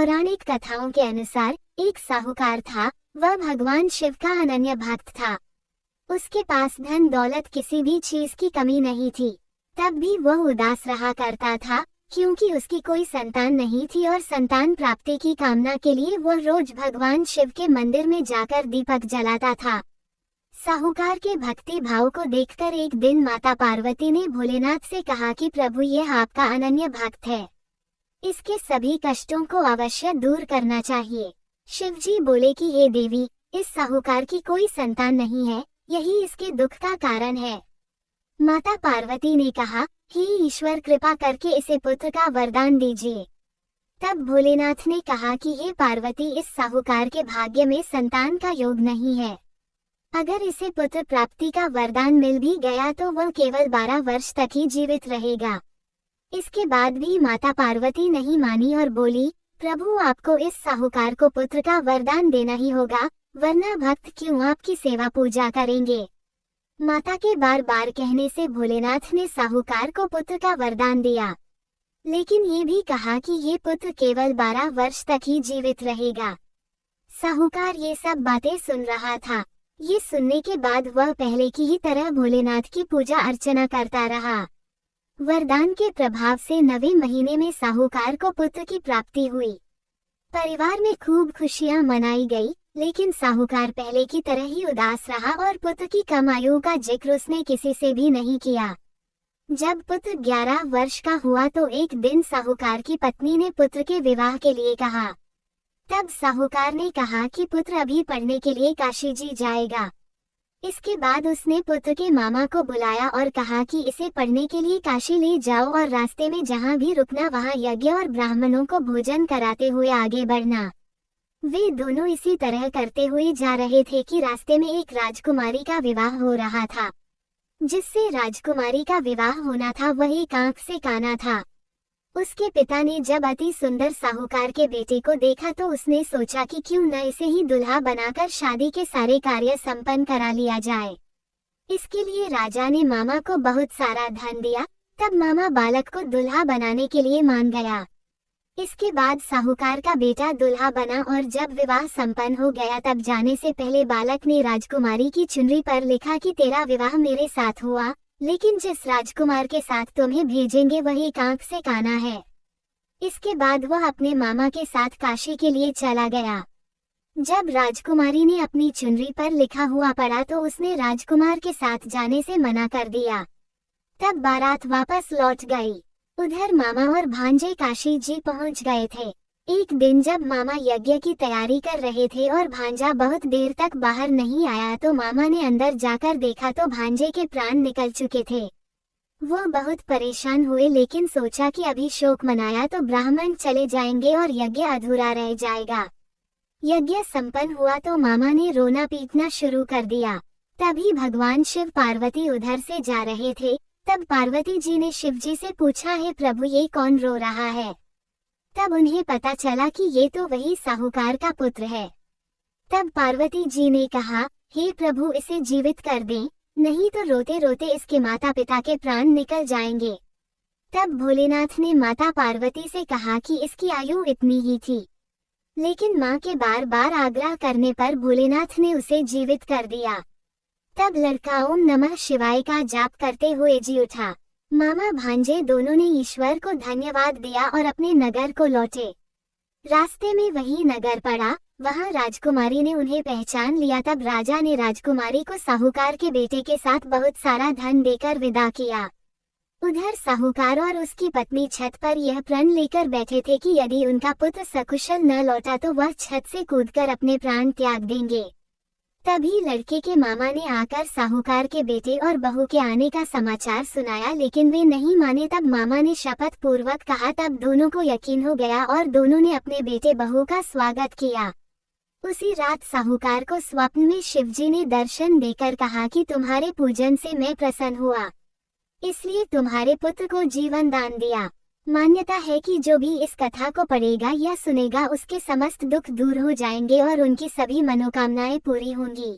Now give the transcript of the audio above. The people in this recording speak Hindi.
पौराणिक कथाओं के अनुसार एक साहूकार था। वह भगवान शिव का अनन्य भक्त था। उसके पास धन दौलत किसी भी चीज की कमी नहीं थी। तब भी वह उदास रहा करता था क्योंकि उसकी कोई संतान नहीं थी और संतान प्राप्ति की कामना के लिए वह रोज भगवान शिव के मंदिर में जाकर दीपक जलाता था। साहूकार के भक्ति भाव को देखकर एक दिन माता पार्वती ने भोलेनाथ से कहा कि प्रभु, यह आपका अनन्य भक्त है, इसके सभी कष्टों को अवश्य दूर करना चाहिए। शिवजी बोले कि हे देवी, इस साहूकार की कोई संतान नहीं है, यही इसके दुख का कारण है। माता पार्वती ने कहा, हे ईश्वर, कृपा करके इसे पुत्र का वरदान दीजिए। तब भोलेनाथ ने कहा कि हे पार्वती, इस साहूकार के भाग्य में संतान का योग नहीं है। अगर इसे पुत्र प्राप्ति का वरदान मिल भी गया तो वह केवल 12 वर्ष तक ही जीवित रहेगा। इसके बाद भी माता पार्वती नहीं मानी और बोली, प्रभु, आपको इस साहूकार को पुत्र का वरदान देना ही होगा, वरना भक्त क्यों आपकी सेवा पूजा करेंगे। माता के बार बार कहने से भोलेनाथ ने साहूकार को पुत्र का वरदान दिया, लेकिन ये भी कहा कि ये पुत्र केवल 12 वर्ष तक ही जीवित रहेगा। साहूकार ये सब बातें सुन रहा था। ये सुनने के बाद वह पहले की ही तरह भोलेनाथ की पूजा अर्चना करता रहा। वरदान के प्रभाव से 9वें महीने में साहूकार को पुत्र की प्राप्ति हुई। परिवार में खूब खुशियां मनाई गई, लेकिन साहूकार पहले की तरह ही उदास रहा और पुत्र की कम आयु का जिक्र उसने किसी से भी नहीं किया। जब पुत्र 11 वर्ष का हुआ तो एक दिन साहूकार की पत्नी ने पुत्र के विवाह के लिए कहा। तब साहूकार ने कहा कि पुत्र अभी पढ़ने के लिए काशी जी जाएगा। इसके बाद उसने पुत्र के मामा को बुलाया और कहा कि इसे पढ़ने के लिए काशी ले जाओ और रास्ते में जहाँ भी रुकना वहाँ यज्ञ और ब्राह्मणों को भोजन कराते हुए आगे बढ़ना। वे दोनों इसी तरह करते हुए जा रहे थे कि रास्ते में एक राजकुमारी का विवाह हो रहा था। जिससे राजकुमारी का विवाह होना था वह एक आंख से काना था। उसके पिता ने जब अति सुंदर साहूकार के बेटे को देखा तो उसने सोचा कि क्यों न इसे ही दुल्हा बनाकर शादी के सारे कार्य संपन्न करा लिया जाए। इसके लिए राजा ने मामा को बहुत सारा धन दिया। तब मामा बालक को दुल्हा बनाने के लिए मान गया। इसके बाद साहूकार का बेटा दुल्हा बना और जब विवाह संपन्न हो गया तब जाने से पहले बालक ने राजकुमारी की चुनरी पर लिखा कि तेरा विवाह मेरे साथ हुआ, लेकिन जिस राजकुमार के साथ तुम्हें भेजेंगे वही एक आंख से काना है। इसके बाद वह अपने मामा के साथ काशी के लिए चला गया। जब राजकुमारी ने अपनी चुनरी पर लिखा हुआ पढ़ा तो उसने राजकुमार के साथ जाने से मना कर दिया। तब बारात वापस लौट गई। उधर मामा और भांजे काशी जी पहुंच गए थे। एक दिन जब मामा यज्ञ की तैयारी कर रहे थे और भांजा बहुत देर तक बाहर नहीं आया तो मामा ने अंदर जाकर देखा तो भांजे के प्राण निकल चुके थे। वो बहुत परेशान हुए, लेकिन सोचा कि अभी शोक मनाया तो ब्राह्मण चले जाएंगे और यज्ञ अधूरा रह जाएगा। यज्ञ संपन्न हुआ तो मामा ने रोना पीटना शुरू कर दिया। तभी भगवान शिव पार्वती उधर से जा रहे थे। तब पार्वती जी ने शिव जी से पूछा, हे प्रभु, ये कौन रो रहा है। तब उन्हें पता चला कि ये तो वही साहूकार का पुत्र है। तब पार्वती जी ने कहा, हे प्रभु, इसे जीवित कर दें, नहीं तो रोते रोते इसके माता पिता के प्राण निकल जाएंगे। तब भोलेनाथ ने माता पार्वती से कहा कि इसकी आयु इतनी ही थी, लेकिन माँ के बार बार आग्रह करने पर भोलेनाथ ने उसे जीवित कर दिया। तब लड़का ओम नमः शिवाय का जाप करते हुए जी उठा। मामा भांजे दोनों ने ईश्वर को धन्यवाद दिया और अपने नगर को लौटे। रास्ते में वही नगर पड़ा, वहां राजकुमारी ने उन्हें पहचान लिया। तब राजा ने राजकुमारी को साहूकार के बेटे के साथ बहुत सारा धन देकर विदा किया। उधर साहूकार और उसकी पत्नी छत पर यह प्रण लेकर बैठे थे कि यदि उनका पुत्र सकुशल न लौटा तो वह छत से कूदकर अपने प्राण त्याग देंगे। तभी लड़के के मामा ने आकर साहूकार के बेटे और बहू के आने का समाचार सुनाया, लेकिन वे नहीं माने। तब मामा ने शपथ पूर्वक कहा। तब दोनों को यकीन हो गया और दोनों ने अपने बेटे बहू का स्वागत किया। उसी रात साहूकार को स्वप्न में शिवजी ने दर्शन देकर कहा कि तुम्हारे पूजन से मैं प्रसन्न हुआ, इसलिए तुम्हारे पुत्र को जीवन दान दिया। मान्यता है कि जो भी इस कथा को पढ़ेगा या सुनेगा उसके समस्त दुख दूर हो जाएंगे और उनकी सभी मनोकामनाएं पूरी होंगी।